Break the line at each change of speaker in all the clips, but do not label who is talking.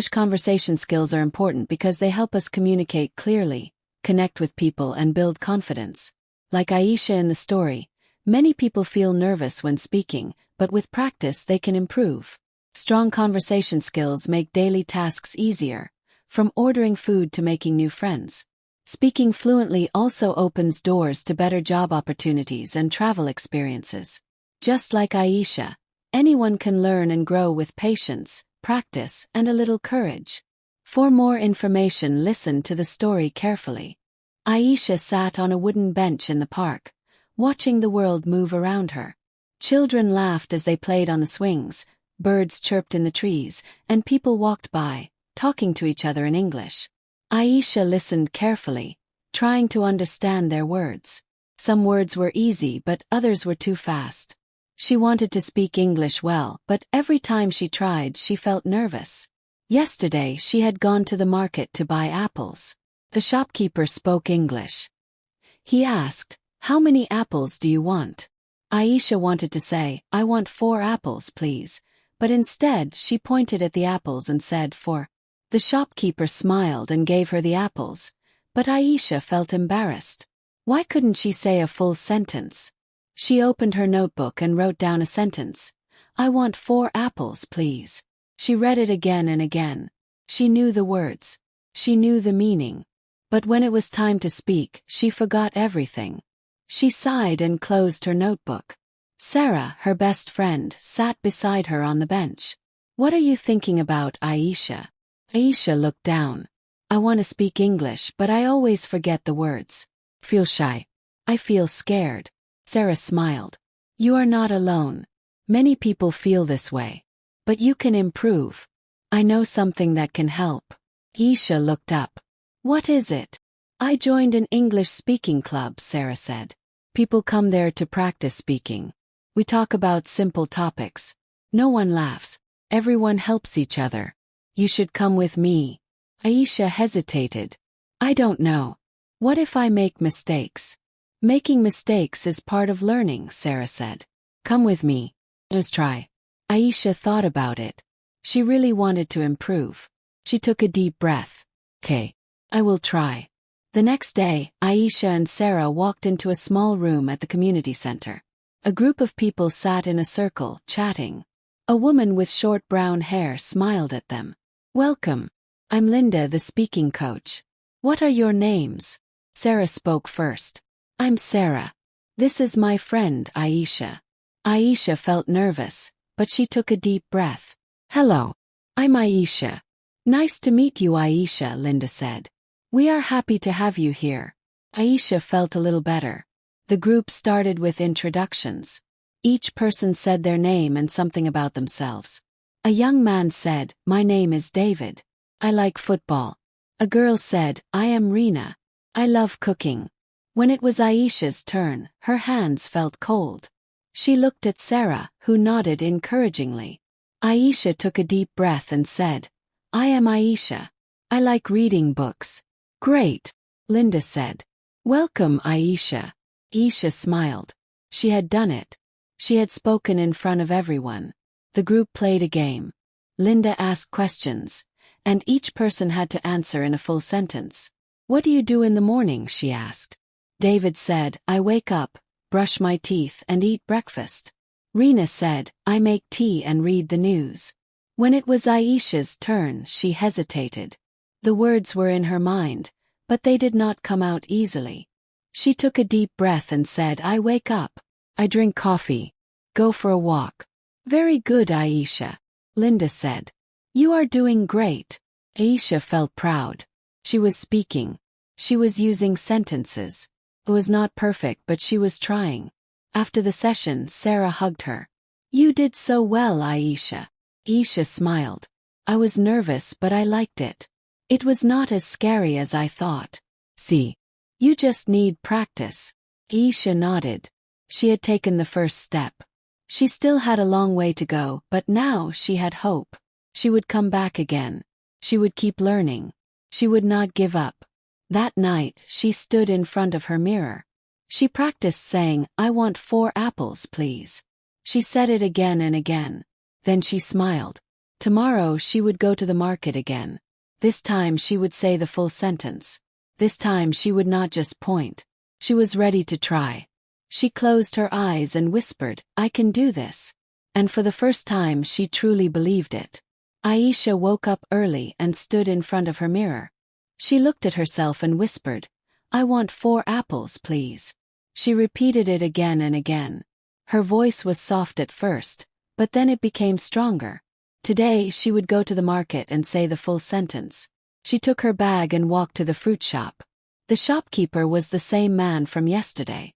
English conversation skills are important because they help us communicate clearly, connect with people, and build confidence. Like Aisha in the story, many people feel nervous when speaking, but with practice they can improve. Strong conversation skills make daily tasks easier, from ordering food to making new friends. Speaking fluently also opens doors to better job opportunities and travel experiences. Just like Aisha, anyone can learn and grow with patience, practice, and a little courage. For more information, listen to the story carefully. Aisha sat on a wooden bench in the park, watching the world move around her. Children laughed as they played on the swings, birds chirped in the trees, and people walked by, talking to each other in English. Aisha listened carefully, trying to understand their words. Some words were easy, but others were too fast. She wanted to speak English well, but every time she tried, she felt nervous. Yesterday, she had gone to the market to buy apples. The shopkeeper spoke English. He asked, "How many apples do you want?" Aisha wanted to say, "I want 4 apples, please," but instead she pointed at the apples and said 4. The shopkeeper smiled and gave her the apples, but Aisha felt embarrassed. Why couldn't she say a full sentence? She opened her notebook and wrote down a sentence. "I want 4 apples, please." She read it again and again. She knew the words. She knew the meaning. But when it was time to speak, she forgot everything. She sighed and closed her notebook. Sarah, her best friend, sat beside her on the bench. "What are you thinking about, Aisha?" Aisha looked down. "I want to speak English, but I always forget the words. Feel shy. I feel scared." Sarah smiled. "You are not alone. Many people feel this way. But you can improve. I know something that can help." Aisha looked up. "What is it?" "I joined an English speaking club," Sarah said. "People come there to practice speaking. We talk about simple topics. No one laughs. Everyone helps each other. You should come with me." Aisha hesitated. "I don't know. What if I make mistakes?" "Making mistakes is part of learning," Sarah said. "Come with me. Let's try." Aisha thought about it. She really wanted to improve. She took a deep breath. "Okay, I will try." The next day, Aisha and Sarah walked into a small room at the community center. A group of people sat in a circle, chatting. A woman with short brown hair smiled at them. "Welcome. I'm Linda, the speaking coach. What are your names?" Sarah spoke first. "I'm Sarah. This is my friend, Aisha." Aisha felt nervous, but she took a deep breath. "Hello. I'm Aisha." "Nice to meet you, Aisha," Linda said. "We are happy to have you here." Aisha felt a little better. The group started with introductions. Each person said their name and something about themselves. A young man said, "My name is David. I like football." A girl said, "I am Rena. I love cooking." When it was Aisha's turn, her hands felt cold. She looked at Sarah, who nodded encouragingly. Aisha took a deep breath and said, "I am Aisha. I like reading books." "Great," Linda said. "Welcome, Aisha." Aisha smiled. She had done it. She had spoken in front of everyone. The group played a game. Linda asked questions, and each person had to answer in a full sentence. "What do you do in the morning?" she asked. David said, "I wake up, brush my teeth, and eat breakfast." Rena said, "I make tea and read the news." When it was Aisha's turn, she hesitated. The words were in her mind, but they did not come out easily. She took a deep breath and said, "I wake up. I drink coffee. Go for a walk." "Very good, Aisha," Linda said. "You are doing great." Aisha felt proud. She was speaking. She was using sentences. It was not perfect, but she was trying. After the session, Sarah hugged her. "You did so well, Aisha." Aisha smiled. "I was nervous, but I liked it. It was not as scary as I thought." "See, you just need practice." Aisha nodded. She had taken the first step. She still had a long way to go, but now she had hope. She would come back again. She would keep learning. She would not give up. That night, she stood in front of her mirror. She practiced saying, "I want 4 apples, please." She said it again and again. Then she smiled. Tomorrow she would go to the market again. This time she would say the full sentence. This time she would not just point. She was ready to try. She closed her eyes and whispered, "I can do this." And for the first time she truly believed it. Aisha woke up early and stood in front of her mirror. She looked at herself and whispered, "I want 4 apples, please." She repeated it again and again. Her voice was soft at first, but then it became stronger. Today she would go to the market and say the full sentence. She took her bag and walked to the fruit shop. The shopkeeper was the same man from yesterday.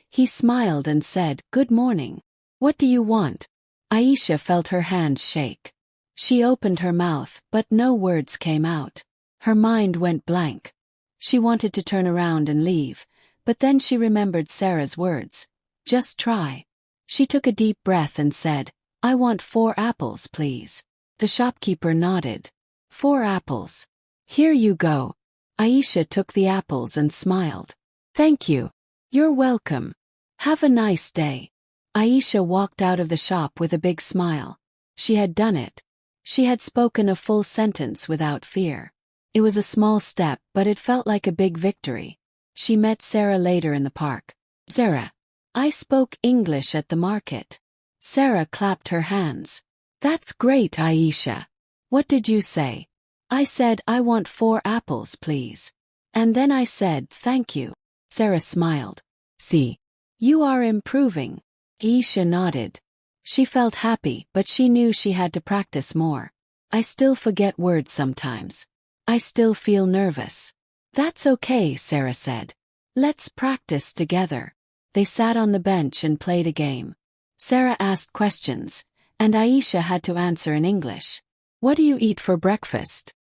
He smiled and said, "Good morning. What do you want?" Aisha felt her hands shake. She opened her mouth, but no words came out. Her mind went blank. She wanted to turn around and leave, but then she remembered Sarah's words. "Just try." She took a deep breath and said, "I want 4 apples, please." The shopkeeper nodded. 4 apples. Here you go." Aisha took the apples and smiled. "Thank you. You're welcome. Have a nice day." Aisha walked out of the shop with a big smile. She had done it. She had spoken a full sentence without fear. It was a small step, but it felt like a big victory. She met Sarah later in the park. "Sarah, I spoke English at the market." Sarah clapped her hands. "That's great, Aisha. What did you say?" "I said I want 4 apples, please. And then I said thank you." Sarah smiled. "See. You are improving." Aisha nodded. She felt happy, but she knew she had to practice more. "I still forget words sometimes. I still feel nervous." "That's okay," Sarah said. "Let's practice together." They sat on the bench and played a game. Sarah asked questions, and Aisha had to answer in English. "What do you eat for breakfast?"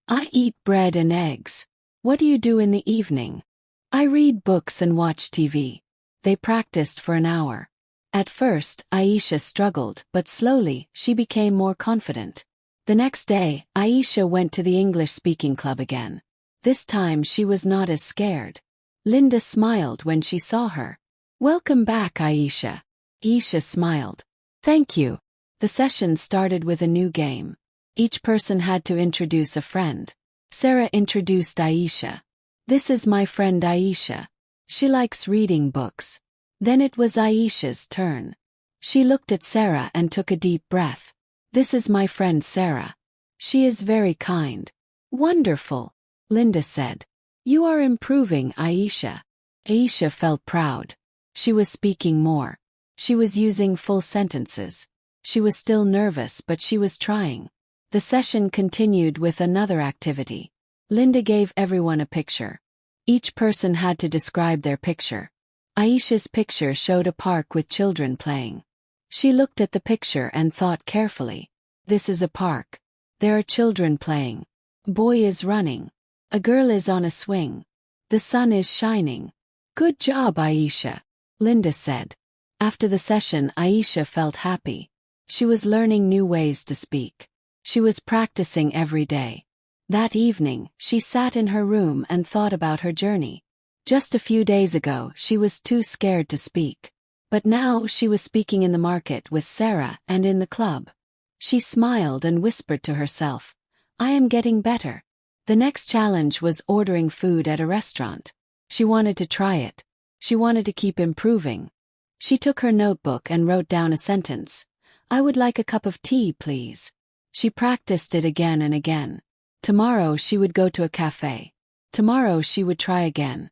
"I eat bread and eggs." "What do you do in the evening?" "I read books and watch TV." They practiced for an hour. At first, Aisha struggled, but slowly, she became more confident. The next day, Aisha went to the English-speaking club again. This time she was not as scared. Linda smiled when she saw her. "Welcome back, Aisha." Aisha smiled. "Thank you." The session started with a new game. Each person had to introduce a friend. Sarah introduced Aisha. "This is my friend Aisha. She likes reading books." Then it was Aisha's turn. She looked at Sarah and took a deep breath. "This is my friend Sarah. She is very kind." "Wonderful," Linda said. "You are improving, Aisha." Aisha felt proud. She was speaking more. She was using full sentences. She was still nervous, but she was trying. The session continued with another activity. Linda gave everyone a picture. Each person had to describe their picture. Aisha's picture showed a park with children playing. She looked at the picture and thought carefully. "This is a park. There are children playing. A boy is running. A girl is on a swing. The sun is shining." "Good job, Aisha," Linda said. After the session, Aisha felt happy. She was learning new ways to speak. She was practicing every day. That evening, she sat in her room and thought about her journey. Just a few days ago, she was too scared to speak. But now she was speaking in the market with Sarah and in the club. She smiled and whispered to herself, "I am getting better." The next challenge was ordering food at a restaurant. She wanted to try it. She wanted to keep improving. She took her notebook and wrote down a sentence. "I would like a cup of tea, please." She practiced it again and again. Tomorrow she would go to a cafe. Tomorrow she would try again.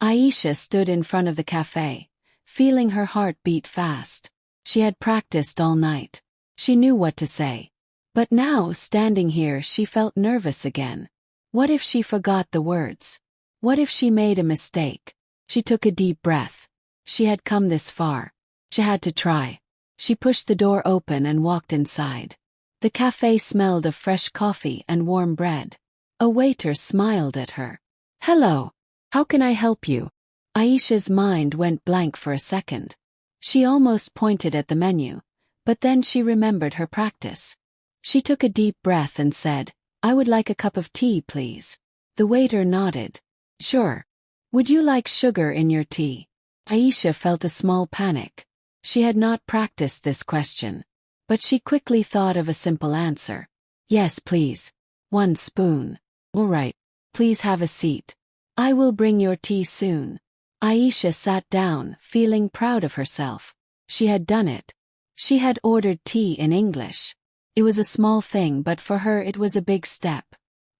Aisha stood in front of the cafe, feeling her heart beat fast. She had practiced all night. She knew what to say. But now, standing here, she felt nervous again. What if she forgot the words? What if she made a mistake? She took a deep breath. She had come this far. She had to try. She pushed the door open and walked inside. The cafe smelled of fresh coffee and warm bread. A waiter smiled at her. "Hello. How can I help you?" Aisha's mind went blank for a second. She almost pointed at the menu, but then she remembered her practice. She took a deep breath and said, "I would like a cup of tea, please." The waiter nodded. "Sure. Would you like sugar in your tea?" Aisha felt a small panic. She had not practiced this question. But she quickly thought of a simple answer. Yes, please. 1 spoon. All right. Please have a seat. I will bring your tea soon. Aisha sat down, feeling proud of herself. She had done it. She had ordered tea in English. It was a small thing, but for her it was a big step.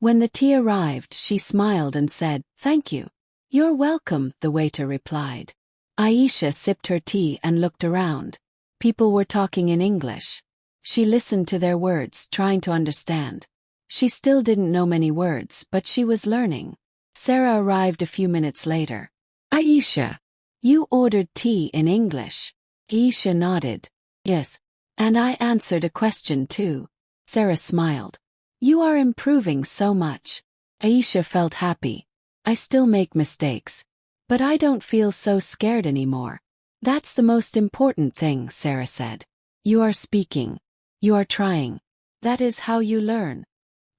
When the tea arrived, she smiled and said, "Thank you." "You're welcome," the waiter replied. Aisha sipped her tea and looked around. People were talking in English. She listened to their words, trying to understand. She still didn't know many words, but she was learning. Sarah arrived a few minutes later. "Aisha, you ordered tea in English." Aisha nodded. "Yes. And I answered a question too." Sarah smiled. "You are improving so much." Aisha felt happy. "I still make mistakes. But I don't feel so scared anymore." "That's the most important thing," Sarah said. "You are speaking. You are trying. That is how you learn."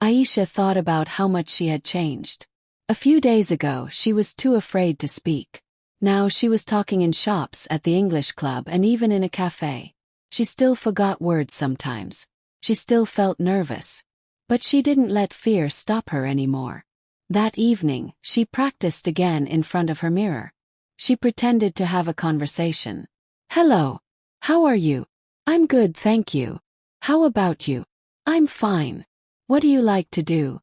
Aisha thought about how much she had changed. A few days ago, she was too afraid to speak. Now she was talking in shops, at the English club, and even in a cafe. She still forgot words sometimes. She still felt nervous. But she didn't let fear stop her anymore. That evening, she practiced again in front of her mirror. She pretended to have a conversation. "Hello. How are you?" "I'm good, thank you." "How about you?" "I'm fine." "What do you like to do?"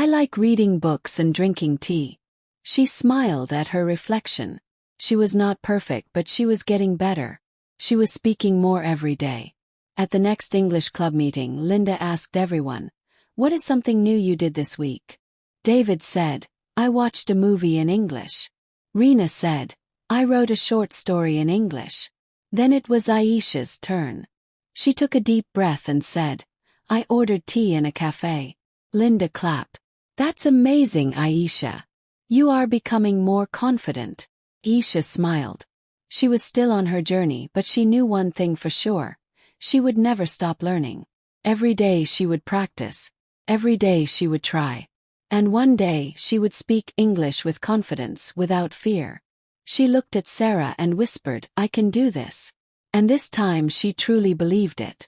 "I like reading books and drinking tea." She smiled at her reflection. She was not perfect, but she was getting better. She was speaking more every day. At the next English club meeting, Linda asked everyone, "What is something new you did this week?" David said, "I watched a movie in English." Rena said, "I wrote a short story in English." Then it was Aisha's turn. She took a deep breath and said, "I ordered tea in a cafe." Linda clapped. "That's amazing, Aisha. You are becoming more confident." Aisha smiled. She was still on her journey, but she knew one thing for sure. She would never stop learning. Every day she would practice. Every day she would try. And one day she would speak English with confidence, without fear. She looked at Sarah and whispered, "I can do this." And this time she truly believed it.